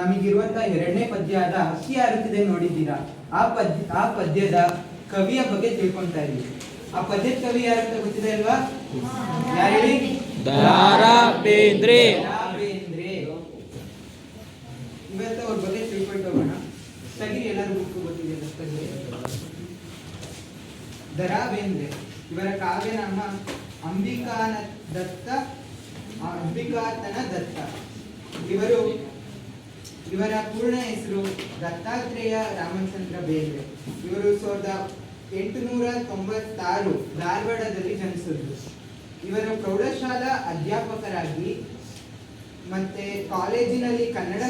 ನಮಗಿರುವಂತಹ ಎರಡನೇ ಪದ್ಯ ಆದ ಅಕ್ಕಿ ಹಾರುತ್ತಿದೆ ನೋಡಿದ್ದೀರಾ? ಆ ಪದ್ಯದ ಕವಿಯ ಬಗ್ಗೆ ತಿಳ್ಕೊಂತಾ ಇದ್ವಿ. ಆ ಪದ್ಯದ ಕವಿ ಯಾರು ಅಂತ ಗೊತ್ತಿದೆ ಅಲ್ವಾ? ಯಾರು ಹೇಳಿ? ದ.ರಾ. ಬೇಂದ್ರೆ. ಇವತ್ತು ಅವ್ರ ಬಗ್ಗೆ ತಿಳ್ಕೊಂಡು ಹೋಗೋಣ. ಸರಿ, ಎಲ್ಲರೂ ಬುಕ್ ಗೊತ್ತಿದೆ. ದ.ರಾ. ಬೇಂದ್ರೆ ಇವರ ಕಾವ್ಯನಾಮ ಅಂಬಿಕಾತನ ದತ್ತ. ಇವರ ಪೂರ್ಣ ಹೆಸರು ದತ್ತಾತ್ರೇಯ ರಾಮಚಂದ್ರ ಬೇಂದ್ರೆ. ಇವರು 1896 ಧಾರವಾಡದಲ್ಲಿ ಜನಿಸಿದ್ರು. ಇವರು ಪ್ರೌಢಶಾಲಾ ಅಧ್ಯಾಪಕರಾಗಿ ಮತ್ತೆ ಕಾಲೇಜಿನಲ್ಲಿ ಕನ್ನಡ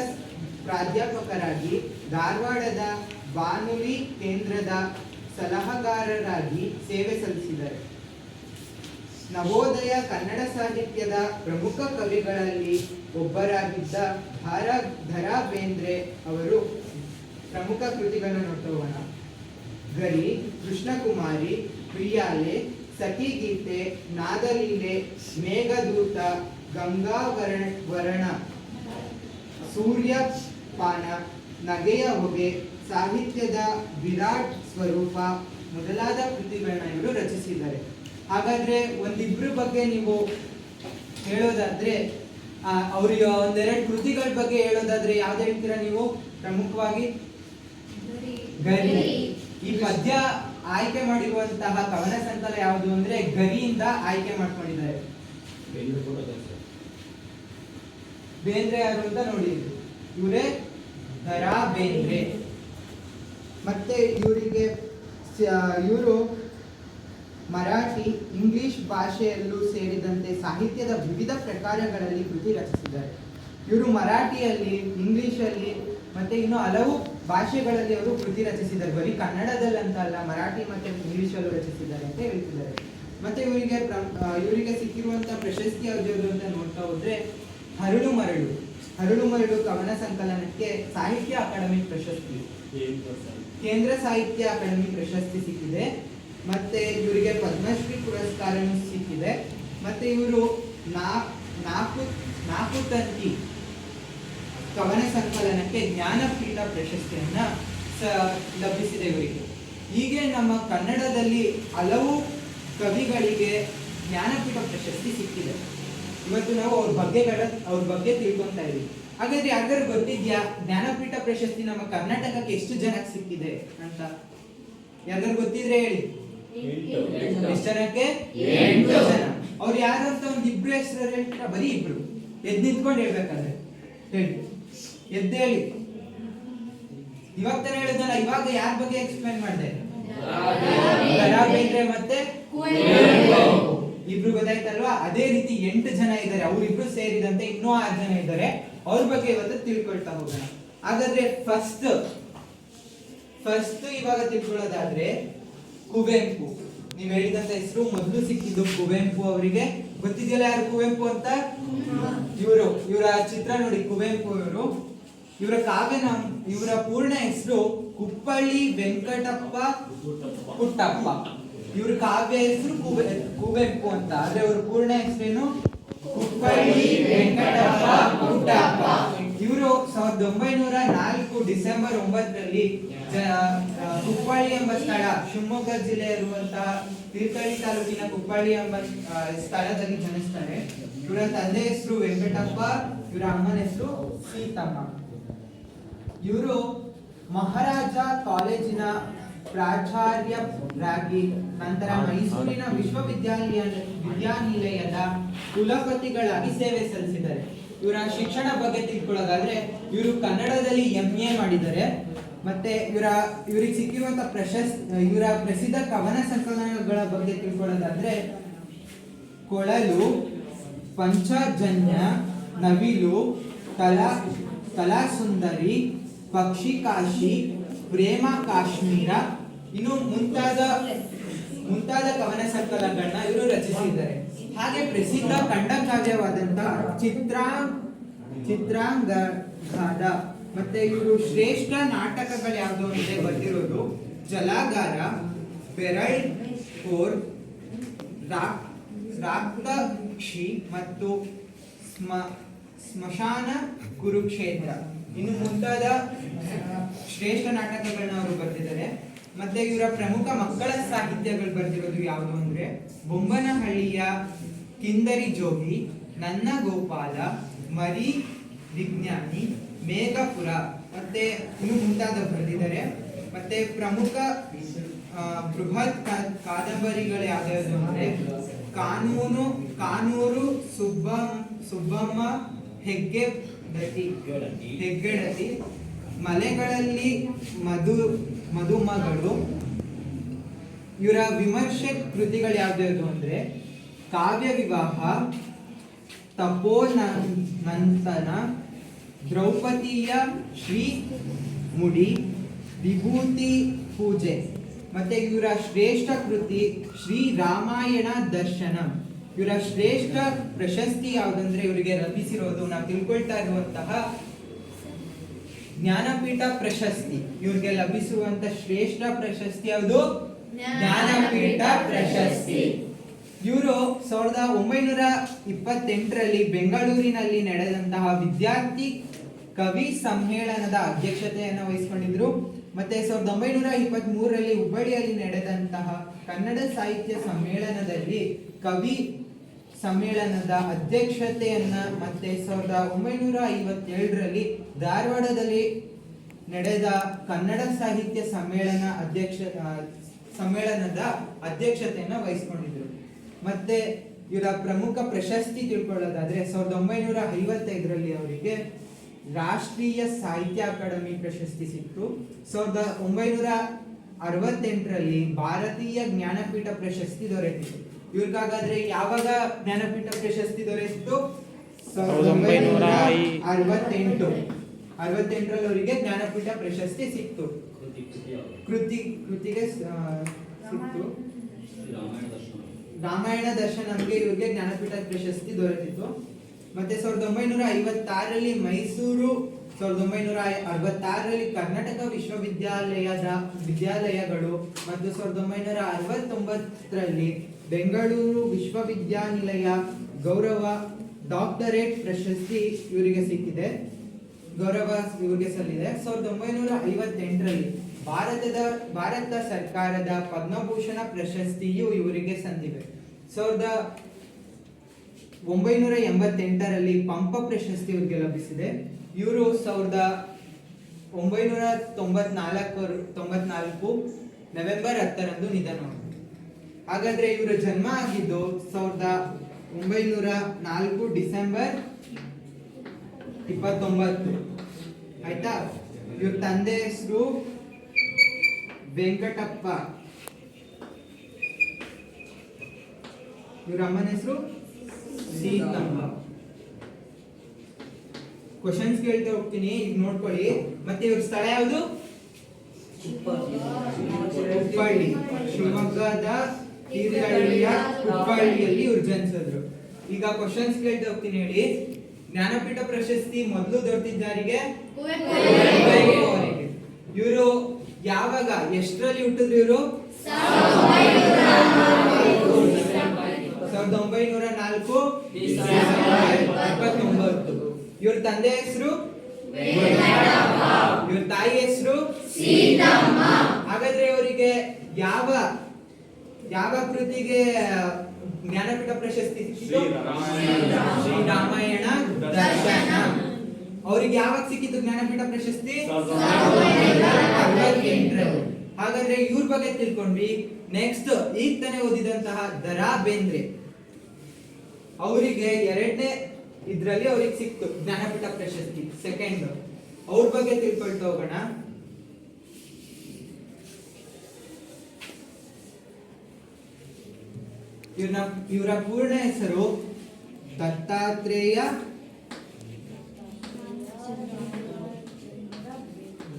ಪ್ರಾಧ್ಯಾಪಕರಾಗಿ, ಧಾರವಾಡದ ಬಾನುಲಿ ಕೇಂದ್ರದ ಸಲಹಾಗಾರರಾಗಿ ಸೇವೆ ಸಲ್ಲಿಸಿದ್ದಾರೆ. ನವೋದಯ ಕನ್ನಡ ಸಾಹಿತ್ಯದ ಪ್ರಮುಖ ಕವಿಗಳಲ್ಲಿ ಒಬ್ಬರಾಗಿದ್ದ ದ.ರಾ. ಬೇಂದ್ರೆ ಅವರು ಪ್ರಮುಖ ಕೃತಿಗಳನ್ನು ನೋಡೋಣ. ಗರಿ, ಕೃಷ್ಣಕುಮಾರಿ, ಪ್ರಿಯಾಲೆ, ಸಖಿಗೀತೆ, ನಾದಲೀಲೆ, ಮೇಘದೂತ, ಗಂಗಾವರಣ, ಸೂರ್ಯಪಾನ, ನಗೆಯ ಹೊಗೆ, ಸಾಹಿತ್ಯದ ವಿರಾಟ್ ಸ್ವರೂಪ ಮೊದಲಾದ ಕೃತಿಗಳನ್ನ ಇವರು ರಚಿಸಿದ್ದಾರೆ. ಹಾಗಾದ್ರೆ ಒಂದಿಬ್ರ ಬಗ್ಗೆ ನೀವು ಹೇಳೋದಾದ್ರೆ, ಅವ್ರಿಗೆ ಒಂದೆರಡು ಕೃತಿಗಳ ಬಗ್ಗೆ ಹೇಳೋದಾದ್ರೆ ಯಾವ್ದು ಹೇಳ್ತೀರಾ ನೀವು? ಪ್ರಮುಖವಾಗಿ ಗರಿ. ಈ ಪದ್ಯ ಆಯ್ಕೆ ಮಾಡಿರುವಂತಹ ಕವನ ಸಂಕಲ ಯಾವುದು ಅಂದ್ರೆ ಗರಿಯಿಂದ ಆಯ್ಕೆ ಮಾಡ್ಕೊಂಡಿದ್ದಾರೆ. ಬೇಂದ್ರೆ ಯಾರು ಅಂತ ನೋಡಿದ್ರು, ಇವರೇ ದ.ರಾ. ಬೇಂದ್ರೆ. ಮತ್ತೆ ಇವರು ಮರಾಠಿ, ಇಂಗ್ಲಿಷ್ ಭಾಷೆಯಲ್ಲೂ ಸೇರಿದಂತೆ ಸಾಹಿತ್ಯದ ವಿವಿಧ ಪ್ರಕಾರಗಳಲ್ಲಿ ಕೃತಿ ರಚಿಸಿದ್ದಾರೆ. ಇವರು ಮರಾಠಿಯಲ್ಲಿ, ಇಂಗ್ಲಿಷಲ್ಲಿ ಮತ್ತೆ ಇನ್ನು ಹಲವು ಭಾಷೆಗಳಲ್ಲಿ ಅವರು ಕೃತಿ ರಚಿಸಿದ್ದಾರೆ. ಬರೀ ಕನ್ನಡದಲ್ಲಿ ಅಂತ ಅಲ್ಲ, ಮರಾಠಿ ಮತ್ತೆ ಇಂಗ್ಲಿಷಲ್ಲೂ ರಚಿಸಿದ್ದಾರೆ ಅಂತ ಹೇಳ್ತಿದ್ದಾರೆ. ಮತ್ತೆ ಇವರಿಗೆ ಸಿಕ್ಕಿರುವಂತಹ ಪ್ರಶಸ್ತಿ ಯಾವ್ದು ಅಂತ ನೋಡ್ತಾ ಹೋದ್ರೆ ಹರಳು ಮರಳು ಕವನ ಸಂಕಲನಕ್ಕೆ ಸಾಹಿತ್ಯ ಅಕಾಡೆಮಿ ಪ್ರಶಸ್ತಿ, ಕೇಂದ್ರ ಸಾಹಿತ್ಯ ಅಕಾಡೆಮಿ ಪ್ರಶಸ್ತಿ ಸಿಕ್ಕಿದೆ. ಮತ್ತೆ ಇವರಿಗೆ ಪದ್ಮಶ್ರೀ ಪುರಸ್ಕಾರನೂ ಸಿಕ್ಕಿದೆ. ಮತ್ತೆ ಇವರು ನಾಲ್ಕು ತಂತಿ ಕವನ ಸಂಕಲನಕ್ಕೆ ಜ್ಞಾನಪೀಠ ಪ್ರಶಸ್ತಿಯನ್ನ ಲಭಿಸಿದೆ ಇವರಿಗೆ. ಹೀಗೆ ನಮ್ಮ ಕನ್ನಡದಲ್ಲಿ ಹಲವು ಕವಿಗಳಿಗೆ ಜ್ಞಾನಪೀಠ ಪ್ರಶಸ್ತಿ ಸಿಕ್ಕಿದೆ. ಇವತ್ತು ನಾವು ಅವ್ರ ಬಗ್ಗೆ ತಿಳ್ಕೊಂತಾ ಇದೀವಿ. ಹಾಗಾದ್ರೆ ಯಾರಿಗಾರು ಗೊತ್ತಿದ್ಯಾ ಜ್ಞಾನಪೀಠ ಪ್ರಶಸ್ತಿ ನಮ್ಮ ಕರ್ನಾಟಕಕ್ಕೆ ಎಷ್ಟು ಜನಕ್ಕೆ ಸಿಕ್ಕಿದೆ ಅಂತ? ಯಾರಿಗಾರು ಗೊತ್ತಿದ್ರೆ ಹೇಳಿ. ಎಷ್ಟು ಜನಕ್ಕೆ? 8 ಜನ. ಅವ್ರು ಯಾರು ಅಂತ ಒಂದಿಬ್ರು ಹೆಸರು ಹೇಳ್ತೀರಾ? ಬರೀ ಇಬ್ರು. ಎದ್ದು ನಿಂತ್ಕೊಂಡು ಹೇಳ್ಬೇಕಾದ್ರೆ ಹೇಳಿ, ಎದ್ದು ಹೇಳಿ. ಇವಾಗ ತಾನೇ ಹೇಳಿದ್ನಲ್ಲ, ಇವಾಗ ಯಾರ ಬಗ್ಗೆ ಎಕ್ಸ್ಪ್ಲೈನ್ ಮಾಡಿದೆ? ದ.ರಾ. ಬೇಂದ್ರೆ ಮತ್ತೆ ಇಬ್ರು ಗೊತ್ತಾಯ್ತಲ್ವಾ? ಅದೇ ರೀತಿ 8 ಜನ ಇದ್ದಾರೆ. ಅವರಿಬ್ರು ಸೇರಿದಂತೆ ಇನ್ನೂ 6 ಜನ ಇದ್ದಾರೆ. ಅವ್ರ ಬಗ್ಗೆ ಇವತ್ತು ತಿಳ್ಕೊಳ್ತಾ ಹೋಗೋಣ. ಹಾಗಾದ್ರೆ ಫಸ್ಟ್ ಇವಾಗ ತಿಳ್ಕೊಳ್ಳೋದಾದ್ರೆ ಕುವೆಂಪು. ನೀವ್ ಹೇಳಿದಂತ ಹೆಸರು ಮೊದಲು ಸಿಕ್ಕಿದ್ದು ಕುವೆಂಪು ಅವರಿಗೆ. ಗೊತ್ತಿದೆಯಲ್ಲ ಯಾರು ಕುವೆಂಪು ಅಂತ? ಇವರ ಚಿತ್ರ ನೋಡಿ, ಕುವೆಂಪು ಇವರ ಇವರ ಪೂರ್ಣ ಹೆಸರು ಕುಪ್ಪಳ್ಳಿ ವೆಂಕಟಪ್ಪ ಪುಟ್ಟಪ್ಪ. ಇವ್ರ ಕಾವ್ಯ ಹೆಸರು ಕುವೆಂಪು ಅಂತ, ಆದ್ರೆ ಅವ್ರ ಪೂರ್ಣ ಹೆಸರೇನು? ಕುಪ್ಪಳ್ಳಿ ವೆಂಕಟಪ್ಪ ಪುಟ್ಟಪ್ಪ. ಇವರು 1904 ಡಿಸೆಂಬರ್ 9ರಲ್ಲಿ ಕುಪ್ಪಳ್ಳಿ ಎಂಬ ಸ್ಥಳ, ಶಿವಮೊಗ್ಗ ಜಿಲ್ಲೆ ಇರುವಂತಹ ತೀರ್ಥಹಳ್ಳಿ ತಾಲೂಕಿನ ಕುಪ್ಪಳ್ಳಿ ಎಂಬ ಸ್ಥಳದಲ್ಲಿ ಜನಿಸ್ತಾರೆ. ಇವರ ತಂದೆ ಹೆಸರು ವೆಂಕಟಪ್ಪ, ಇವರ ಅಮ್ಮನ ಹೆಸರು ಸೀತಮ್ಮ. ಇವರು ಮಹಾರಾಜ ಕಾಲೇಜಿನ ಪ್ರಾಚಾರ್ಯರಾಗಿ, ನಂತರ ಮೈಸೂರಿನ ವಿಶ್ವವಿದ್ಯಾನಿಲಯದ ಕುಲಪತಿಗಳಾಗಿ ಸೇವೆ ಸಲ್ಲಿಸಿದ್ದಾರೆ. ಇವರ ಶಿಕ್ಷಣ ಬಗ್ಗೆ ತಿಳ್ಕೊಳ್ಳೋದಾದ್ರೆ, ಇವರು ಕನ್ನಡದಲ್ಲಿ MA ಮಾಡಿದ್ದಾರೆ. ಮತ್ತೆ ಇವರಿಗೆ ಸಿಕ್ಕಿರುವಂತಹ ಇವರ ಪ್ರಸಿದ್ಧ ಕವನ ಸಂಕಲನಗಳ ಬಗ್ಗೆ ತಿಳ್ಕೊಳ್ಳೋದಾದ್ರೆ, ಕೊಳಲು, ಪಂಚಜನ್ಯ, ನವಿಲು, ಕಲಾಸುಂದರಿ, ಪಕ್ಷಿಕಾಶಿ, ಪ್ರೇಮ ಕಾಶ್ಮೀರ, ಇನ್ನು ಮುಂತಾದ ಕವನ ಸಂಕಲನಗಳನ್ನ ಇವರು ರಚಿಸಿದ್ದಾರೆ. ಹಾಗೆ ಪ್ರಸಿದ್ಧ ಖಂಡಕಾವ್ಯವಾದಂತಹ ಚಿತ್ರಾಂಗದ ಮತ್ತೆ ಇವರು ಶ್ರೇಷ್ಠ ನಾಟಕಗಳು ಯಾವುದು ಅಂತ ಬರ್ತಿರೋದು ಜಲಾಗಾರ, ಬೆರಳ್ ಕೋರ್, ರಾಕ್ತಕ್ಷಿ ಮತ್ತು ಸ್ಮಶಾನ ಕುರುಕ್ಷೇತ್ರ. ಇನ್ನು ಮುಂತಾದ ಶ್ರೇಷ್ಠ ನಾಟಕಗಳನ್ನ ಅವರು ಬರೆದಿದ್ದಾರೆ. ಮತ್ತೆ ಇವರ ಪ್ರಮುಖ ಮಕ್ಕಳ ಸಾಹಿತ್ಯಗಳು ಬರೆದಿರೋದು ಯಾವುದು ಅಂದ್ರೆ ಬೊಮ್ಮನಹಳ್ಳಿಯ ಕಿಂದರಿ ಜೋಗಿ, ನನ್ನ ಗೋಪಾಲ, ಮರಿ ವಿಜ್ಞಾನಿ, ಮೇಘಪುರ ಮತ್ತೆ ಇನ್ನು ಮುಂತಾದ ಬರೆದಿದ್ದಾರೆ. ಮತ್ತೆ ಪ್ರಮುಖ ಬೃಹತ್ ಕಾದಂಬರಿಗಳು ಯಾವ್ಯಾವುದು ಅಂದ್ರೆ ಕಾನೂರು ಸುಬ್ಬಮ್ಮ ಹೆಗ್ಗೆಡತಿ, ಮಲೆಗಳಲ್ಲಿ ಮಧುಮಗಳು. ಇವರ ವಿಮರ್ಶೆ ಕೃತಿಗಳು ಯಾವ್ಯಾವುದು ಅಂದ್ರೆ ಕಾವ್ಯ ವಿವಾಹ, ತಪೋನಂತನ, ದ್ರೌಪದಿಯ ಶ್ರೀ ಮುಡಿ, ವಿಭೂತಿ ಪೂಜೆ. ಮತ್ತೆ ಇವರ ಶ್ರೇಷ್ಠ ಕೃತಿ ಶ್ರೀ ರಾಮಾಯಣ ದರ್ಶನ. ಇವರ ಶ್ರೇಷ್ಠ ಪ್ರಶಸ್ತಿ ಯಾವುದಂದ್ರೆ ಇವರಿಗೆ ಲಭಿಸಿರೋದು ನಾವು ತಿಳ್ಕೊಳ್ತಾ ಇರುವಂತಹ ಜ್ಞಾನಪೀಠ ಪ್ರಶಸ್ತಿ. ಇವರಿಗೆ ಲಭಿಸುವಂತ ಶ್ರೇಷ್ಠ ಪ್ರಶಸ್ತಿ ಯಾವುದು? ಜ್ಞಾನಪೀಠ ಪ್ರಶಸ್ತಿ. ಇವರು 1928ರಲ್ಲಿ ಬೆಂಗಳೂರಿನಲ್ಲಿ ನಡೆದಂತಹ ವಿದ್ಯಾರ್ಥಿ ಕವಿ ಸಮ್ಮೇಳನದ ಅಧ್ಯಕ್ಷತೆಯನ್ನು ವಹಿಸಿಕೊಂಡಿದ್ರು. ಮತ್ತೆ 1923ರಲ್ಲಿ ಹುಬ್ಬಳ್ಳಿಯಲ್ಲಿ ನಡೆದಂತಹ ಕನ್ನಡ ಸಾಹಿತ್ಯ ಸಮ್ಮೇಳನದಲ್ಲಿ ಕವಿ ಸಮ್ಮೇಳನದ ಅಧ್ಯಕ್ಷತೆಯನ್ನ, ಮತ್ತೆ 1957ರಲ್ಲಿ ಧಾರವಾಡದಲ್ಲಿ ನಡೆದ ಕನ್ನಡ ಸಾಹಿತ್ಯ ಸಮ್ಮೇಳನದ ಅಧ್ಯಕ್ಷತೆಯನ್ನ ವಹಿಸಿಕೊಂಡಿದ್ರು. ಮತ್ತೆ ಇವರ ಪ್ರಮುಖ ಪ್ರಶಸ್ತಿ ತಿಳ್ಕೊಳ್ಳೋದಾದ್ರೆ 1955ರಲ್ಲಿ ಅವರಿಗೆ ರಾಷ್ಟ್ರೀಯ ಸಾಹಿತ್ಯ ಅಕಾಡೆಮಿ ಪ್ರಶಸ್ತಿ ಸಿಕ್ತು. 1968ರಲ್ಲಿ ಭಾರತೀಯ ಜ್ಞಾನಪೀಠ ಪ್ರಶಸ್ತಿ ದೊರೆತಿತ್ತು. ಇವ್ರಿಗಾಗಾದ್ರೆ ಯಾವಾಗ ಜ್ಞಾನಪೀಠ ಪ್ರಶಸ್ತಿ ದೊರೆತಿತ್ತು? 1968ರಲ್ಲಿ ಅವರಿಗೆ ಜ್ಞಾನಪೀಠ ಪ್ರಶಸ್ತಿ ಸಿಕ್ತು. ಕೃತಿಗೆ ಸಿಕ್ತು. ರಾಮಾಯಣ ದರ್ಶನಂಗೆ ಇವರಿಗೆ ಜ್ಞಾನಪೀಠ ಪ್ರಶಸ್ತಿ ದೊರೆತಿತ್ತು. ಮತ್ತೆ 1956ರಲ್ಲಿ ಮೈಸೂರು, 1966ರಲ್ಲಿ ಕರ್ನಾಟಕ ವಿದ್ಯಾಲಯಗಳು ಮತ್ತು 1969ರಲ್ಲಿ ಬೆಂಗಳೂರು ವಿಶ್ವವಿದ್ಯಾನಿಲಯ ಗೌರವ ಡಾಕ್ಟರೇಟ್ ಪ್ರಶಸ್ತಿ ಇವರಿಗೆ ಸಿಕ್ಕಿದೆ. ಗೌರವ ಇವರಿಗೆ ಸಲ್ಲಿದೆ. 1958ರಲ್ಲಿ ಭಾರತ ಸರ್ಕಾರದ ಪದ್ಮಭೂಷಣ ಪ್ರಶಸ್ತಿಯು ಇವರಿಗೆ ಸಂದಿವೆ. 1988ರಲ್ಲಿ ಪಂಪ ಪ್ರಶಸ್ತಿ ಇವರಿಗೆ ಲಭಿಸಿದೆ. ಇವರು 1994 ನವೆಂಬರ್ 10ರಂದು ನಿಧನವಾದರು. ಹಾಗಾದ್ರೆ ಇವರ ಜನ್ಮ ಆಗಿದ್ದು 1904 ಡಿಸೆಂಬರ್ 29. ಆಯ್ತಾ? ಇವ್ರ ತಂದೆ ಹೆಸರು ವೆಂಕಟಪ್ಪ, ಇವ್ರ ಅಮ್ಮನ ಹೆಸರು ಸೀತಮ್ಮ. ಕ್ವಶನ್ಸ್ ಕೇಳ್ತಾ ಹೋಗ್ತೀನಿ, ಈಗ ನೋಡ್ಕೊಳ್ಳಿ. ಮತ್ತೆ ಇವ್ರ ಸ್ಥಳ ಯಾವುದು? ಹುಬ್ಬಳ್ಳಿ, ಶಿವಮೊಗ್ಗದ ತೀರ್ಥಹಳ್ಳಿಯ ಹುಬ್ಬಳ್ಳಿಯಲ್ಲಿ ಇವ್ರು ಜನಿಸಿದ್ರು. ಈಗ ಕ್ವಶನ್ಸ್ ಕೇಳ್ತಾ ಹೋಗ್ತೀನಿ, ಹೇಳಿ. ಜ್ಞಾನಪೀಠ ಪ್ರಶಸ್ತಿ ಮೊದಲು ದೊರೆತಿದ್ದಾರಿಗೆ ಅವರಿಗೆ. ಇವರು ಯಾವಾಗ ಎಷ್ಟರಲ್ಲಿ ಹುಟ್ಟಿದ್ರು? ಇವರು 1904 ಡಿಸೆಂಬರ್ 29. ಇವ್ರ ತಂದೆ ಹೆಸರು, ಇವ್ರ ತಾಯಿ ಹೆಸರು ಸೀತಮ್ಮ. ಹಾಗಾದ್ರೆ ಅವರಿಗೆ ಯಾವ ಕೃತಿಗೆ ಜ್ಞಾನಪೀಠ ಪ್ರಶಸ್ತಿ ಸಿಕ್ಕಿತು? ಶ್ರೀ ರಾಮಾಯಣ ದರ್ಶನ. ಅವರಿಗೆ ಯಾವಾಗ ಸಿಕ್ಕಿತು ಜ್ಞಾನಪೀಠ ಪ್ರಶಸ್ತಿ? 1968ರಲ್ಲಿ. ಹಾಗಾದ್ರೆ ಇವ್ರ ಬಗ್ಗೆ ತಿಳ್ಕೊಂಡ್ವಿ. ನೆಕ್ಸ್ಟ್ ಈಗ ತಾನೇ ಓದಿದಂತಹ ದರಾ ಬೇಂದ್ರೆ ಅವರಿಗೆ 2ನೇ ಇದ್ರಲ್ಲಿ ಅವ್ರಿಗೆ ಸಿಕ್ತು ಜ್ಞಾನಪೀಠ ಪ್ರಶಸ್ತಿ, ಸೆಕೆಂಡ್. ಅವ್ರ ಬಗ್ಗೆ ತಿಳ್ಕೊಳ್ತಾ ಹೋಗೋಣ. ಇವರ ಪೂರ್ಣ ಹೆಸರು ದತ್ತಾತ್ರೇಯ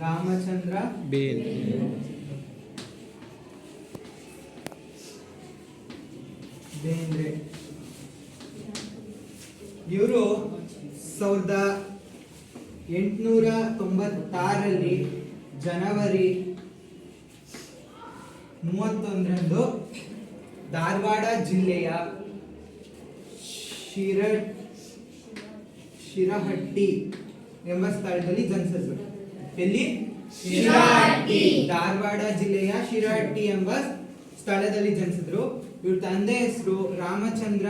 ರಾಮಚಂದ್ರ ಬೇಂದ್ರೆ. ಇವರು 1896ರಲ್ಲಿ ಜನವರಿ 31ರಂದು ಧಾರವಾಡ ಜಿಲ್ಲೆಯ ಶಿರಹಟ್ಟಿ ಎಂಬ ಸ್ಥಳದಲ್ಲಿ ಜನಿಸಿದ್ರು. ಎಲ್ಲಿ? ಧಾರವಾಡ ಜಿಲ್ಲೆಯ ಶಿರಹಟ್ಟಿ ಎಂಬ ಸ್ಥಳದಲ್ಲಿ ಜನಿಸಿದ್ರು. ಇವ್ರ ತಂದೆ ಹೆಸರು ರಾಮಚಂದ್ರ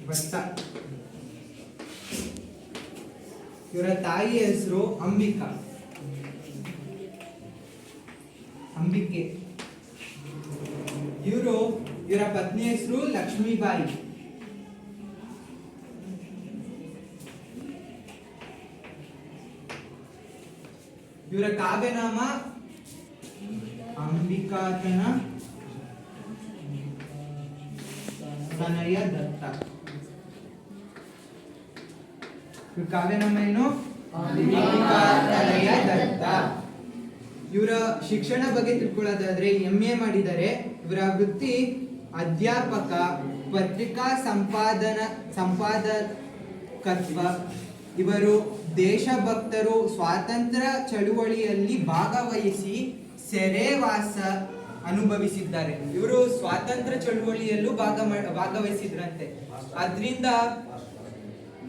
ಭಟ್ಟ. ಇವರ ತಾಯಿ ಹೆಸರು ಅಂಬಿಕೆ. ಇವರ ಪತ್ನಿ ಹೆಸರು ಲಕ್ಷ್ಮೀಬಾಯಿ. ಇವರ ಕಾವ್ಯನಾಮ ಅಂಬಿಕಾತನ ತನಯ ದತ್ತ. ಇವ್ರ ಕಾವ್ಯನಾಮ ಏನು? ಅಂಬಿಕಾತನಯ ದತ್ತ. ಇವರ ಶಿಕ್ಷಣ ಬಗ್ಗೆ ತಿಳ್ಕೊಳ್ಳೋದಾದ್ರೆ MA ಮಾಡಿದ್ದಾರೆ. ಇವರ ವೃತ್ತಿ ಅಧ್ಯಾಪಕ, ಪತ್ರಿಕಾ ಸಂಪಾದಕತ್ವ. ಇವರು ದೇಶಭಕ್ತರು, ಸ್ವಾತಂತ್ರ್ಯ ಚಳುವಳಿಯಲ್ಲಿ ಭಾಗವಹಿಸಿ ಸೆರೆವಾಸ ಅನುಭವಿಸಿದ್ದಾರೆ. ಇವರು ಸ್ವಾತಂತ್ರ್ಯ ಚಳುವಳಿಯಲ್ಲೂ ಭಾಗವಹಿಸಿದ್ರಂತೆ.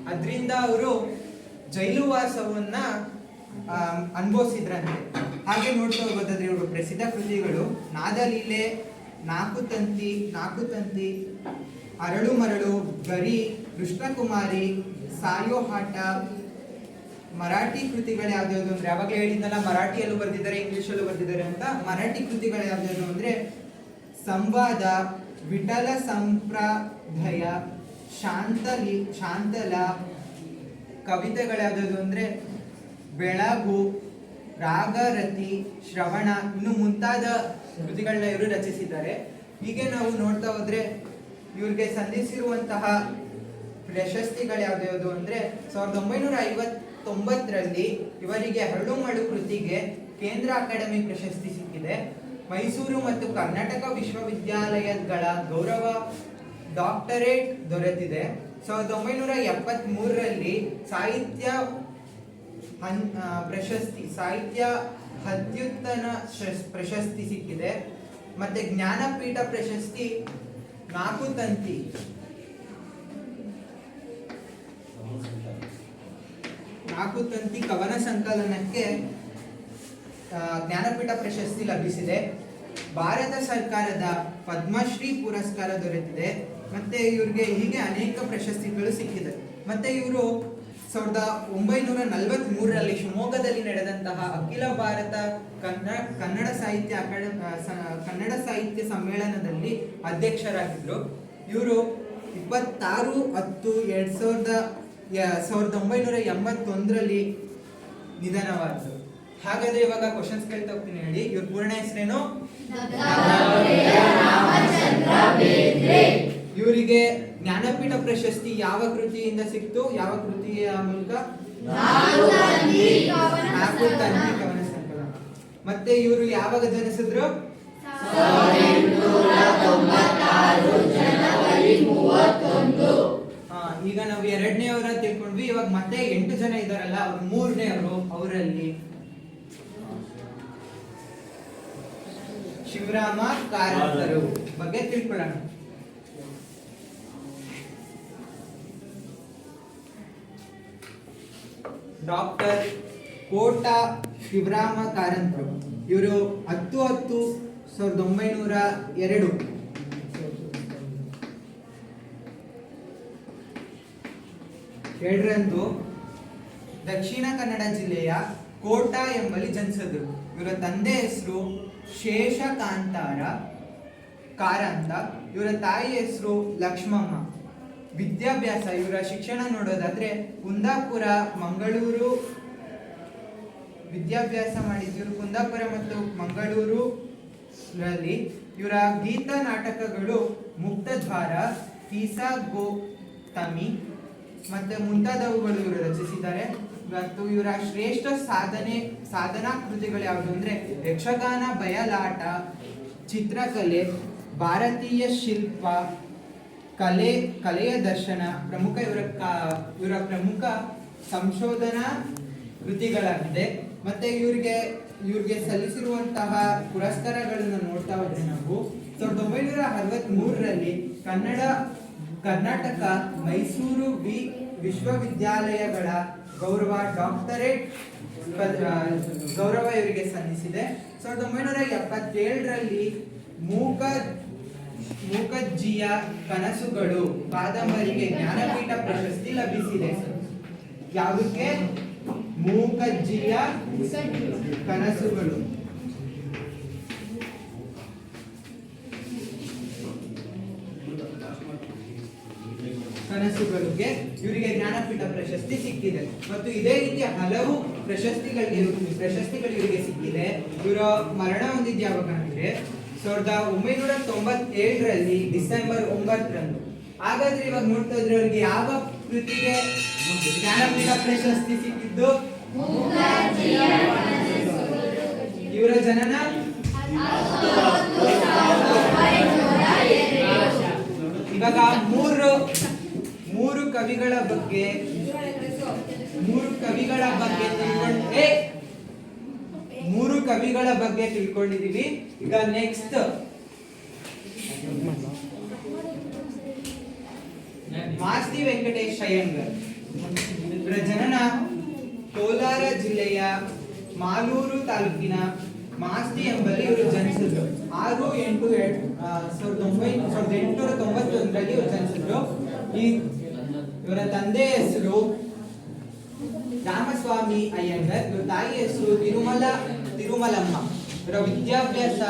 ಅದರಿಂದ ಅವರು ಜೈಲುವಾಸವನ್ನ ಅನುಭವಿಸಿದ್ರಂತೆ. ಹಾಗೆ ನೋಡ್ತಾ ಹೋಗೋದಾದ್ರೆ ಇವರು ಪ್ರಸಿದ್ಧ ಕೃತಿಗಳು ನಾದಲೀಲೆ, ನಾಕುತಂತಿ, ಅರಳು ಮರಳು, ಗರಿ, ಕೃಷ್ಣಕುಮಾರಿ, ಸಾಯೋಹಾಟ. ಮರಾಠಿ ಕೃತಿಗಳು ಯಾವ್ಯಾವುದು ಅಂದ್ರೆ, ಅವಾಗಲೇ ಹೇಳಿದ್ನಲ್ಲ ಮರಾಠಿಯಲ್ಲೂ ಬರೆದಿದ್ದಾರೆ, ಇಂಗ್ಲಿಷಲ್ಲೂ ಬರೆದಿದ್ದಾರೆ ಅಂತ. ಮರಾಠಿ ಕೃತಿಗಳು ಯಾವ್ಯಾವುದು ಅಂದ್ರೆ ಸಂವಾದ, ವಿಠಲ ಸಂಪ್ರದಾಯ, ಶಾಂತಲ. ಕವಿತೆಗಳು ಯಾವ್ಯಾವುದು ಅಂದ್ರೆ ಬೆಳಗು, ರಾಗರತಿ, ಶ್ರವಣ, ಇನ್ನು ಮುಂತಾದ ಕೃತಿಗಳನ್ನ ಇವರು ರಚಿಸಿದ್ದಾರೆ. ಹೀಗೆ ನಾವು ನೋಡ್ತಾ ಹೋದ್ರೆ ಇವ್ರಿಗೆ ಸಂಧಿಸಿರುವಂತಹ ಪ್ರಶಸ್ತಿಗಳು ಯಾವ್ಯಾವುದು ಅಂದ್ರೆ 1959ರಲ್ಲಿ ಇವರಿಗೆ ಹರಳು ಮರಳು ಕೃತಿಗೆ ಕೇಂದ್ರ ಅಕಾಡೆಮಿ ಪ್ರಶಸ್ತಿ ಸಿಕ್ಕಿದೆ. ಮೈಸೂರು ಮತ್ತು ಕರ್ನಾಟಕ ವಿಶ್ವವಿದ್ಯಾಲಯಗಳ ಗೌರವ ಡಾಕ್ಟರೇಟ್ ದೊರೆತಿದೆ. 1973ರಲ್ಲಿ ಸಾಹಿತ್ಯ ಅತ್ಯುತ್ತಮ ಪ್ರಶಸ್ತಿ ಸಿಕ್ಕಿದೆ. ಮತ್ತೆ ಜ್ಞಾನಪೀಠ ಪ್ರಶಸ್ತಿ ನಾಕುತಂತಿ ಕವನ ಸಂಕಲನಕ್ಕೆ ಜ್ಞಾನಪೀಠ ಪ್ರಶಸ್ತಿ ಲಭಿಸಿದೆ. ಭಾರತ ಸರ್ಕಾರದ ಪದ್ಮಶ್ರೀ ಪುರಸ್ಕಾರ ದೊರೆತಿದೆ. ಮತ್ತೆ ಇವ್ರಿಗೆ ಹೀಗೆ ಅನೇಕ ಪ್ರಶಸ್ತಿಗಳು ಸಿಕ್ಕಿದೆ. ಮತ್ತೆ ಇವರು 1943ರಲ್ಲಿ ಶಿವಮೊಗ್ಗದಲ್ಲಿ ನಡೆದಂತಹ ಅಖಿಲ ಭಾರತ ಕನ್ನಡ ಸಾಹಿತ್ಯ ಸಮ್ಮೇಳನದಲ್ಲಿ ಅಧ್ಯಕ್ಷರಾಗಿದ್ದರು. ಇವರು 26/10/1981ರಲ್ಲಿ ನಿಧನವಾದರು. ಹಾಗಾದ್ರೆ ಇವಾಗ ಕ್ವಶನ್ಸ್ ಕೇಳ್ತಾ ಹೋಗ್ತೀನಿ, ಹೇಳಿ. ಇವ್ರ ಪೂರ್ಣ ಹೆಸರೇನು? ಇವರಿಗೆ ಜ್ಞಾನಪೀಠ ಪ್ರಶಸ್ತಿ ಯಾವ ಕೃತಿಯಿಂದ ಸಿಕ್ತು? ಯಾವ ಕೃತಿಯ ಮೂಲಕ? ನಾಕುತಂತಿ ಕವನ ಸಂಕಲನ. ಮತ್ತೆ ಇವರು ಯಾವಾಗ ಜನಿಸಿದ್ರು? 1896 ಜನವರಿ 31. ಈಗ ನಾವು 2ನೇಯವರ ತಿಳ್ಕೊಂಡ್ವಿ. ಇವಾಗ ಮತ್ತೆ 8 ಜನ ಇದಾರಲ್ಲ, ಅವ್ರು 3ನೇಯವರು. ಅವರಲ್ಲಿ ಶಿವರಾಮ ಕಾರಂತರು ಬಗ್ಗೆ ತಿಳ್ಕೊಳ್ಳೋಣ. ಡಾಕ್ಟರ್ ಕೋಟ ಶಿವರಾಮ ಕಾರಂತರು. ಇವರು 10/10/1902 ದಕ್ಷಿಣ ಕನ್ನಡ ಜಿಲ್ಲೆಯ ಕೋಟ ಎಂಬಲ್ಲಿ ಜನಿಸಿದ್ರು. ಇವರ ತಂದೆ ಹೆಸರು ಕಾರಂತ. ಇವರ ತಾಯಿ ಹೆಸರು ಲಕ್ಷ್ಮಮ್ಮ. ವಿದ್ಯಾಭ್ಯಾಸ, ಇವರ ಶಿಕ್ಷಣ ನೋಡೋದಾದ್ರೆ ಕುಂದಾಪುರ, ಮಂಗಳೂರು ವಿದ್ಯಾಭ್ಯಾಸ ಮಾಡಿದ್ರು. ಕುಂದಾಪುರ ಮತ್ತು ಮಂಗಳೂರಲ್ಲಿ ಇವರ ಗೀತ ನಾಟಕಗಳು ಮುಕ್ತದ್ವಾರ, ತೀಸಾ ಗೋ ತಮಿ ಮತ್ತೆ ಮುಂತಾದವುಗಳು ಇವರು ರಚಿಸಿದ್ದಾರೆ. ಮತ್ತು ಇವರ ಶ್ರೇಷ್ಠ ಸಾಧನಾ ಕೃತಿಗಳು ಯಾವುದು ಅಂದ್ರೆ ಯಕ್ಷಗಾನ, ಬಯಲಾಟ, ಚಿತ್ರಕಲೆ, ಭಾರತೀಯ ಶಿಲ್ಪ, ಕಲೆಯ ದರ್ಶನ ಪ್ರಮುಖ ಇವರ ಪ್ರಮುಖ ಸಂಶೋಧನಾ ಕೃತಿಗಳಾಗಿದೆ. ಮತ್ತೆ ಇವ್ರಿಗೆ ಸಲ್ಲಿಸಿರುವಂತಹ ಪುರಸ್ಕಾರಗಳನ್ನು ನೋಡ್ತಾ ಹೋದ್ರೆ ನಾವು 1963ರಲ್ಲಿ ಕರ್ನಾಟಕ ಮೈಸೂರು ವಿಶ್ವವಿದ್ಯಾಲಯಗಳ ಗೌರವ ಡಾಕ್ಟರೇಟ್ ಗೌರವ ಇವರಿಗೆ ಸಲ್ಲಿಸಿದೆ. 1977ರಲ್ಲಿ ಮೂಕಜ್ಜಿಯ ಕನಸುಗಳು ಕಾದಂಬರಿಗೆ ಜ್ಞಾನಪೀಠ ಪ್ರಶಸ್ತಿ ಲಭಿಸಿದೆ. ಯಾವುದಕ್ಕೆ? ಮೂಕಜ್ಜಿಯ ಕನಸುಗಳು. ಕನಸುಗಳಿಗೆ ಇವರಿಗೆ ಜ್ಞಾನಪೀಠ ಪ್ರಶಸ್ತಿ ಸಿಕ್ಕಿದೆ. ಮತ್ತು ಇದೇ ರೀತಿಯ ಹಲವು ಪ್ರಶಸ್ತಿಗಳು ಇವರಿಗೆ ಸಿಕ್ಕಿದೆ. ಇವರ ಮರಣ ಹೊಂದಿದ್ದು ಯಾವಾಗ ಅಂದ್ರೆ 1997ರಲ್ಲಿ ಡಿಸೆಂಬರ್ 9ರಂದು. ಹಾಗಾದ್ರೆ ಇವಾಗ ನೋಡ್ತಾ ಇದ್ರೆ ಅವರಿಗೆ ಯಾವ ಕೃತಿಗೆ ಜ್ಞಾನಪೀಠ ಪ್ರಶಸ್ತಿ ಸಿಕ್ಕಿದ್ದು? ಇವರ ಜನನ ಇವಾಗ ಮೂರು ಕವಿಗಳ ಬಗ್ಗೆ ತಿಳ್ಕೊಂಡಿದೀವಿ. ಈಗ ನೆಕ್ಸ್ಟ್ ಮಾಸ್ತಿ ವೆಂಕಟೇಶ್ ಅಯ್ಯಂಗರ್. ಇವರ ಜನನ ಕೋಲಾರ ಜಿಲ್ಲೆಯ ಮಾಲೂರು ತಾಲೂಕಿನ ಮಾಸ್ತಿ ಎಂಬಲ್ಲಿ ಇವರು ಜನಿಸಿದ್ರು. 6-8-1891ರಲ್ಲಿ ಇವರು ಜನಿಸಿದ್ರು. ಇವರ ತಂದೆ ಹೆಸರು ರಾಮಸ್ವಾಮಿ ಅಯ್ಯಂಗರ್, ಇವರ ತಾಯಿ ಹೆಸರು ತಿರುಮಲಮ್ಮ. ಇವರ ವಿದ್ಯಾಭ್ಯಾಸ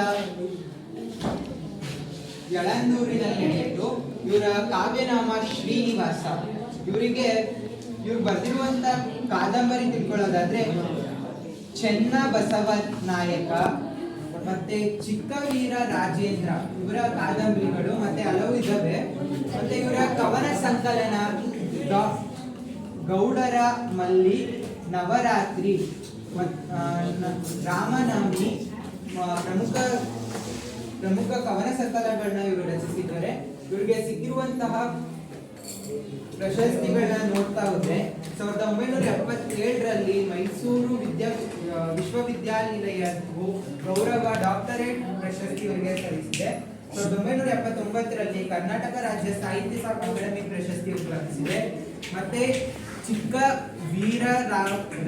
ಯಳಂದೂರಿನಲ್ಲಿ ನಡೆಯಿತು. ಇವರ ಕಾವ್ಯನಾಮ ಶ್ರೀನಿವಾಸ. ಇವ್ರು ಬರೆದಿರುವಂತ ಕಾದಂಬರಿ ತಿಳ್ಕೊಳ್ಳೋದಾದ್ರೆ ಚೆನ್ನ ಬಸವ ನಾಯಕ ಮತ್ತೆ ಚಿಕ್ಕವೀರ ರಾಜೇಂದ್ರ ಇವರ ಕಾದಂಬರಿಗಳು ಮತ್ತೆ ಹಲವು ಇದ್ದಾವೆ. ಮತ್ತೆ ಇವರ ಕವನ ಸಂಕಲನ ಗೌಡರ ಮಲ್ಲಿ, ನವರಾತ್ರಿ, ರಾಮನವಮಿ ಪ್ರಮುಖ ಕವನ ಸಂಕಲನಗಳನ್ನ ಇವರು ರಚಿಸಿದ್ದಾರೆ. ಇವರಿಗೆ ಸಿಕ್ಕಿರುವಂತಹ ಪ್ರಶಸ್ತಿಗಳನ್ನ ನೋಡ್ತಾ ಹೋದ್ರೆ 1977ರಲ್ಲಿ ಮೈಸೂರು ವಿಶ್ವವಿದ್ಯಾನಿಲಯ ಗೌರವ ಡಾಕ್ಟರೇಟ್ ಪ್ರಶಸ್ತಿ ಇವರಿಗೆ ಸಲ್ಲಿಸಿದೆ. 1979ರಲ್ಲಿ ಕರ್ನಾಟಕ ರಾಜ್ಯ ಸಾಹಿತ್ಯ ಅಕಾಡೆಮಿ ಪ್ರಶಸ್ತಿ ಲಭಿಸಿದೆ. ಮತ್ತೆ ಚಿಕ್ಕ ವೀರ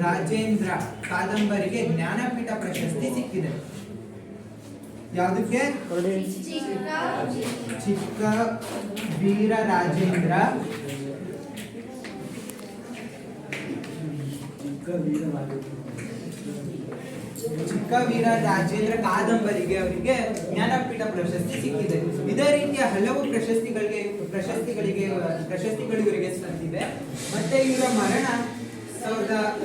ರಾಜೇಂದ್ರ ಕಾದಂಬರಿಗೆ ಜ್ಞಾನಪೀಠ ಪ್ರಶಸ್ತಿ ಸಿಕ್ಕಿದೆ. ಯಾವುದಕ್ಕೆ? ಚಿಕ್ಕ ವೀರ ರಾಜೇಂದ್ರ ಕಾದಂಬರಿಗೆ ಅವರಿಗೆ ಜ್ಞಾನಪೀಠ ಪ್ರಶಸ್ತಿ ಸಿಕ್ಕಿದೆ. ಇದೇ ರೀತಿಯ ಹಲವು ಪ್ರಶಸ್ತಿಗಳು ಇವರಿಗೆ ಸಂದಿವೆ. ಮತ್ತೆ ಇವರ ಮರಣ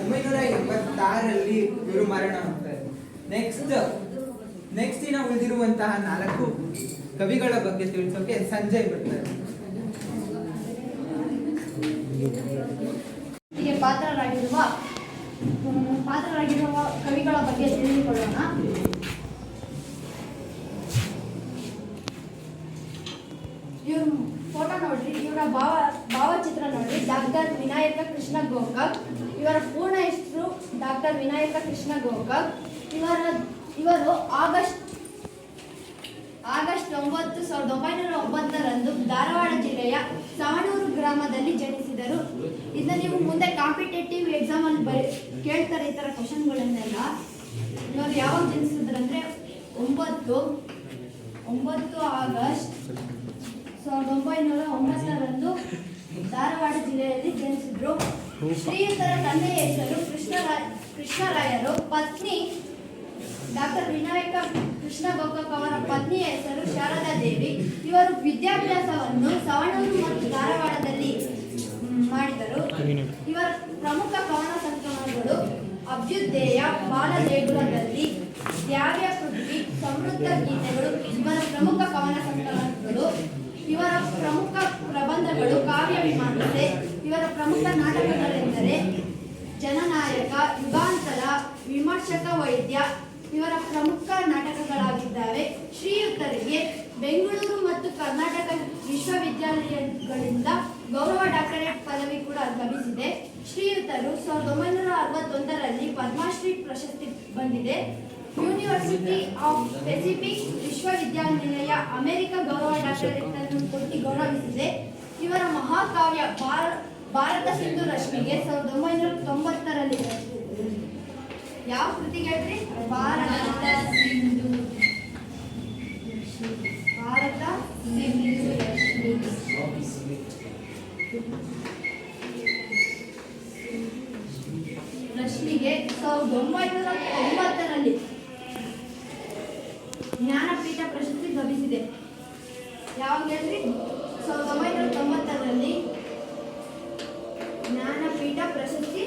1986ರಲ್ಲಿ ಇವರು ಮರಣ ಹೊಂದ್ತಾರೆ. ನೆಕ್ಸ್ಟ್ ನಾವು ಉಳಿದಿರುವಂತಹ 4 ಕವಿಗಳ ಬಗ್ಗೆ ತಿಳಿಸೋಕೆ ಸಂಜಯ್ ಬರ್ತಾರೆ. ಪಾತ್ರರಾಗಿರುವ ಕವಿಗಳ ಬಗ್ಗೆ ತಿಳಿದುಕೊಳ್ಳೋಣ. ಇವ್ರ ಫೋಟೋ ನೋಡ್ರಿ, ಇವರ ಭಾವಚಿತ್ರ ನೋಡ್ರಿ. ಡಾಕ್ಟರ್ ವಿನಾಯಕ ಕೃಷ್ಣ ಗೋಕಾಕ್. ಇವರ ಪೂರ್ಣ ಹೆಸರು ಡಾಕ್ಟರ್ ವಿನಾಯಕ ಕೃಷ್ಣ ಗೋಕಾಕ್. ಇವರು ಆಗಸ್ಟ್ 9, 1909ರಂದು ಧಾರವಾಡ ಜಿಲ್ಲೆಯ ಸವಣೂರು ಗ್ರಾಮದಲ್ಲಿ ಜನಿಸಿದರು. ಇದನ್ನ ನೀವು ಮುಂದೆ ಕಾಂಪಿಟೇಟಿವ್ ಎಕ್ಸಾಮ್ ಅಲ್ಲಿ ಕೇಳ್ತಾರೆ ಈ ತರ ಕ್ವಶನ್ಗಳನ್ನೆಲ್ಲ. ಇವರು ಯಾವಾಗ ಜನಿಸಿದ್ರಂದ್ರೆ 9 ಆಗಸ್ಟ್ 1909ರಂದು ಧಾರವಾಡ ಜಿಲ್ಲೆಯಲ್ಲಿ ಜನಿಸಿದ್ರು. ಶ್ರೀಯುತರ ತಂದೆಯ ಹೆಸರು ಕೃಷ್ಣರಾಯರು. ಪತ್ನಿ ಡಾಕ್ಟರ್ ವಿನಾಯಕ ಕೃಷ್ಣ ಗೋಕಾಕ್ ಅವರ ಪತ್ನಿಯ ಹೆಸರು ಶಾರದಾ ದೇವಿ. ಇವರು ವಿದ್ಯಾಭ್ಯಾಸವನ್ನು ಸವಣೂರು ಮತ್ತು ಧಾರವಾಡದಲ್ಲಿ ಮಾಡಿದರು. ಇವರ ಪ್ರಮುಖ ಕವನ ಸಂಕಲನಗಳು ಅಭ್ಯುದಯ, ಬಾಲದೇಗುಲದಲ್ಲಿ, ದ್ಯಾವ್ಯ ಪೃಥ್ವಿ, ಸಮೃದ್ಧ ಗೀತೆಗಳು ಇವರ ಪ್ರಮುಖ ಕವನ ಸಂಕಲನಗಳು. ಇವರ ಪ್ರಮುಖ ಪ್ರಬಂಧಗಳು ಕಾವ್ಯ ಮೀಮಾಂಸೆ. ಇವರ ಪ್ರಮುಖ ನಾಟಕಗಳೆಂದರೆ ಜನನಾಯಕ, ಯುಗಾಂತರ, ವಿಮರ್ಶಕ ವೈದ್ಯ ಇವರ ಪ್ರಮುಖ ನಾಟಕಗಳಾಗಿದ್ದಾವೆ. ಶ್ರೀಯುತರಿಗೆ ಬೆಂಗಳೂರು ಮತ್ತು ಕರ್ನಾಟಕ ವಿಶ್ವವಿದ್ಯಾಲಯಗಳಿಂದ ಗೌರವ ಡಾಕ್ಟರೇಟ್ ಪದವಿ ಕೂಡ ಲಭಿಸಿದೆ. ಶ್ರೀಯುತರು 1961ರಲ್ಲಿ ಪದ್ಮಶ್ರೀ ಪ್ರಶಸ್ತಿ ಬಂದಿದೆ. ಯೂನಿವರ್ಸಿಟಿ ಆಫ್ ಪೆಸಿಫಿಕ್ ವಿಶ್ವವಿದ್ಯಾನಿಲಯ ಅಮೆರಿಕ ಗೌರವ ಡಾಕ್ಟರೇಟ್ ಅನ್ನು ಕೊಟ್ಟು ಗೌರವಿಸಿದೆ. ಇವರ ಮಹಾಕಾವ್ಯ ಭಾರತ ಸಿಂಧು ರಶ್ಮಿಗೆ 1990ರಲ್ಲಿ ಯಾವ ಕೃತಿಗೆ ಹೇಳ್ರಿ? ಭಾರತ ಸಿಂಧು ರಶ್ಮಿಗೆ 1990ರಲ್ಲಿ ಜ್ಞಾನಪೀಠ ಪ್ರಶಸ್ತಿ ಲಭಿಸಿದೆ. ಯಾವಾಗ ಹೇಳ್ರಿ? 1990ರಲ್ಲಿ ಜ್ಞಾನಪೀಠ ಪ್ರಶಸ್ತಿ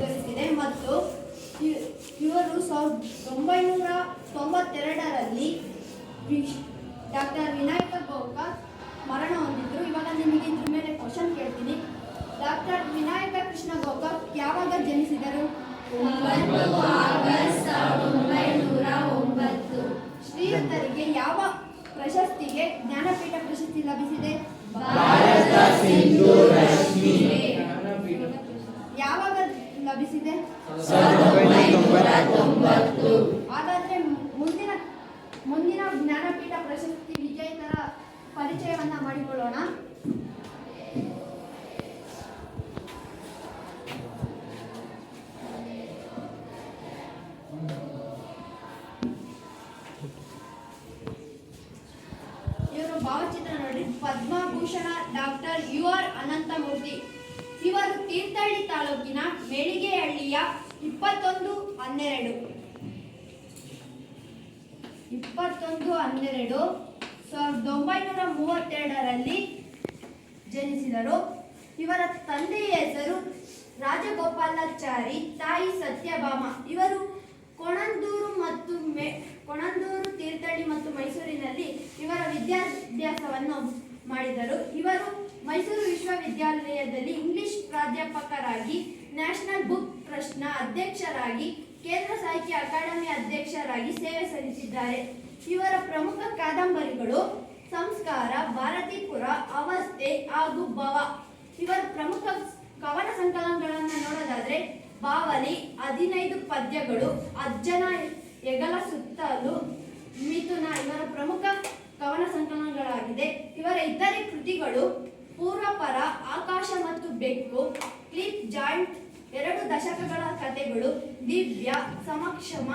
ದೊರೆತಿದೆ. ಮತ್ತು ಇವರು 1992ರಲ್ಲಿ ಡಾಕ್ಟರ್ ವಿನಾಯಕ ಗೋಕಾಕ್ ಮರಣ ಹೊಂದಿದ್ರು. ಇವಾಗ ನಿಮಗೆ ಇದ್ರ ಮೇಲೆ ಕ್ವಶನ್ ಕೇಳ್ತೀನಿ. ಡಾಕ್ಟರ್ ವಿನಾಯಕ ಕೃಷ್ಣ ಗೋಕಾಕ್ ಯಾವಾಗ ಜನಿಸಿದರು? 9 ಆಗಸ್ಟ್ 1909. ಶ್ರೀಯುತರಿಗೆ ಯಾವ ಪ್ರಶಸ್ತಿಗೆ ಜ್ಞಾನಪೀಠ ಪ್ರಶಸ್ತಿ ಲಭಿಸಿದೆ? ಭಾರತ ಸಿಂಧು ರಶ್ಮಿ. ಯಾವಾಗ ಲಭಿಸಿದೆ? 1990. ಹಾಗಾದ್ರೆ ಮುಂದಿನ ಜ್ಞಾನಪೀಠ ಪ್ರಶಸ್ತಿ ವಿಜೇತರ ಪರಿಚಯವನ್ನ ಮಾಡಿಕೊಳ್ಳೋಣ. ಇವರು ಭಾವಚಿತ್ರ ನೋಡಿ. Padma Bhushan doctor UR Ananthamurthy. ಇವರು ತೀರ್ಥಹಳ್ಳಿ ತಾಲೂಕಿನ ಮೇಳಿಗೆಹಳ್ಳಿಯ 21/12/1932ರಲ್ಲಿ ಜನಿಸಿದರು. ಇವರ ತಂದೆಯ ಹೆಸರು ರಾಜಗೋಪಾಲಾಚಾರಿ, ತಾಯಿ ಸತ್ಯಭಾಮ. ಇವರು ಕೊಣಂದೂರು, ತೀರ್ಥಹಳ್ಳಿ ಮತ್ತು ಮೈಸೂರಿನಲ್ಲಿ ಇವರ ವಿದ್ಯಾಭ್ಯಾಸವನ್ನು ಮಾಡಿದರು. ಇವರು ಮೈಸೂರು ವಿಶ್ವವಿದ್ಯಾಲಯದಲ್ಲಿ ಇಂಗ್ಲಿಷ್ ಪ್ರಾಧ್ಯಾಪಕರಾಗಿ, ನ್ಯಾಷನಲ್ ಬುಕ್ ಟ್ರಸ್ಟ್ನ ಅಧ್ಯಕ್ಷರಾಗಿ, ಕೇಂದ್ರ ಸಾಹಿತ್ಯ ಅಕಾಡೆಮಿ ಅಧ್ಯಕ್ಷರಾಗಿ ಸೇವೆ ಸಲ್ಲಿಸಿದ್ದಾರೆ. ಇವರ ಪ್ರಮುಖ ಕಾದಂಬರಿಗಳು ಸಂಸ್ಕಾರ, ಭಾರತೀಪುರ, ಅವಸ್ಥೆ ಹಾಗೂ ಭವ. ಇವರ ಪ್ರಮುಖ ಕವನ ಸಂಕಲನಗಳನ್ನು ನೋಡೋದಾದ್ರೆ ಬಾವಲಿ, 15 ಪದ್ಯಗಳು, ಅಜ್ಜನ ಹೆಗಲ ಸುತ್ತಲೂ, ಮಿಥುನ ಇವರ ಪ್ರಮುಖ ಕವನ ಸಂಕಲನಗಳಾಗಿದೆ. ಇವರ ಇತರೆ ಕೃತಿಗಳು ಪೂರ್ವಪರ, ಆಕಾಶ ಮತ್ತು ಬೆಕ್ಕು, ಕ್ಲಿಪ್ ಜಾಯಿಂಟ್, 2 ದಶಕಗಳ ಕಥೆಗಳು, ದಿವ್ಯ, ಸಮಕ್ಷಮ,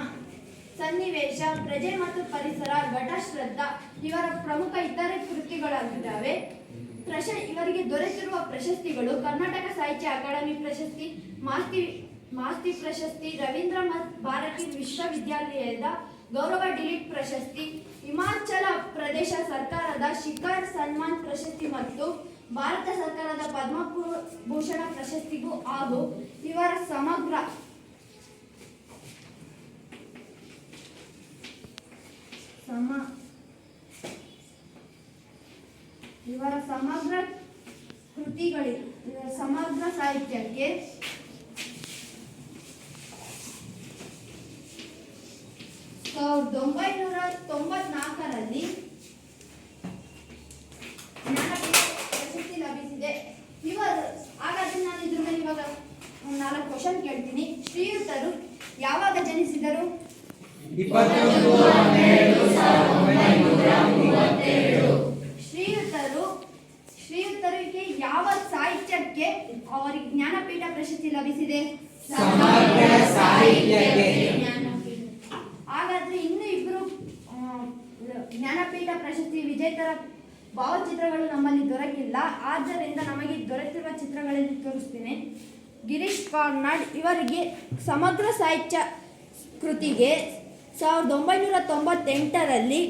ಸನ್ನಿವೇಶ, ಪ್ರಜೆ ಮತ್ತು ಪರಿಸರ, ಘಟಶ್ರದ್ಧಾ ಇವರ ಪ್ರಮುಖ ಇತರೆ ಕೃತಿಗಳಾಗಿದ್ದಾವೆ. ಇವರಿಗೆ ದೊರೆತಿರುವ ಪ್ರಶಸ್ತಿಗಳು ಕರ್ನಾಟಕ ಸಾಹಿತ್ಯ ಅಕಾಡೆಮಿ ಪ್ರಶಸ್ತಿ, ಮಾಸ್ತಿ ಪ್ರಶಸ್ತಿ, ರವೀಂದ್ರ ಭಾರತಿ ವಿಶ್ವವಿದ್ಯಾಲಯದ ಗೌರವ ಡಿಲೀಟ್ ಪ್ರಶಸ್ತಿ, ಹಿಮಾಚಲ ಪ್ರದೇಶ ಸರ್ಕಾರದ ಶಿಖರ್ ಸನ್ಮಾನ್ ಪ್ರಶಸ್ತಿ ಮತ್ತು ಭಾರತ ಸರ್ಕಾರದ ಪದ್ಮಭೂಷಣ ಪ್ರಶಸ್ತಿಗೂ ಹಾಗೂ ಇವರ ಸಮಗ್ರ ಕೃತಿಗಳಿಗೆ, ಸಮಗ್ರ ಸಾಹಿತ್ಯಕ್ಕೆ 1994ರಲ್ಲಿ ಜ್ಞಾನಪೀಠ ಪ್ರಶಸ್ತಿ ಲಭಿಸಿದೆ. ಹಾಗಾದ್ರೆ ನಾನು ಇದ್ರ ಮೇಲೆ ಇವಾಗ 4 ಕ್ವಶನ್ ಕೇಳ್ತೀನಿ. ಶ್ರೀಯುತರು ಯಾವಾಗ ಜನಿಸಿದರು? 21/12/1932. ಶ್ರೀಯುತರಿಗೆ ಯಾವ ಸಾಹಿತ್ಯಕ್ಕೆ ಅವರಿಗೆ ಜ್ಞಾನಪೀಠ ಪ್ರಶಸ್ತಿ ಲಭಿಸಿದೆ? ಸಮಗ್ರ ಸಾಹಿತ್ಯಕ್ಕೆ. ಹಾಗಾದ್ರೆ ಇನ್ನು ಇಬ್ರು ಜ್ಞಾನಪೀಠ ಪ್ರಶಸ್ತಿ ವಿಜೇತರ ಭಾವಚಿತ್ರಗಳು ನಮ್ಮಲ್ಲಿ ದೊರಕಿಲ್ಲ. ಆದ್ದರಿಂದ ನಮಗೆ ದೊರೆತಿರುವ ಚಿತ್ರಗಳಲ್ಲಿ ತೋರಿಸ್ತೀನಿ. ಗಿರೀಶ್ ಕಾರ್ನಾಡ್ ಇವರಿಗೆ ಸಮಗ್ರ ಸಾಹಿತ್ಯ ಕೃತಿಗೆ 1998ರಲ್ಲಿ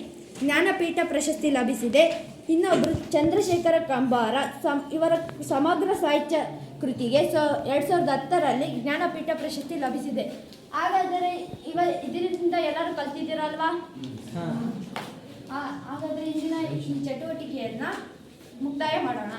ಜ್ಞಾನಪೀಠ ಪ್ರಶಸ್ತಿ ಲಭಿಸಿದೆ. ಇನ್ನೊಬ್ಬರು ಚಂದ್ರಶೇಖರ ಕಂಬಾರ ಇವರ ಸಮಗ್ರ ಸಾಹಿತ್ಯ ಕೃತಿಗೆ 2010ರಲ್ಲಿ ಜ್ಞಾನಪೀಠ ಪ್ರಶಸ್ತಿ ಲಭಿಸಿದೆ. ಹಾಗಾದರೆ ಇದರಿಂದ ಎಲ್ಲರೂ ಕಲ್ತಿದ್ದೀರಲ್ವಾ? ಹಾಗಾದರೆ ಇಂದಿನ ಈ ಚಟುವಟಿಕೆಯನ್ನು ಮುಕ್ತಾಯ ಮಾಡೋಣ.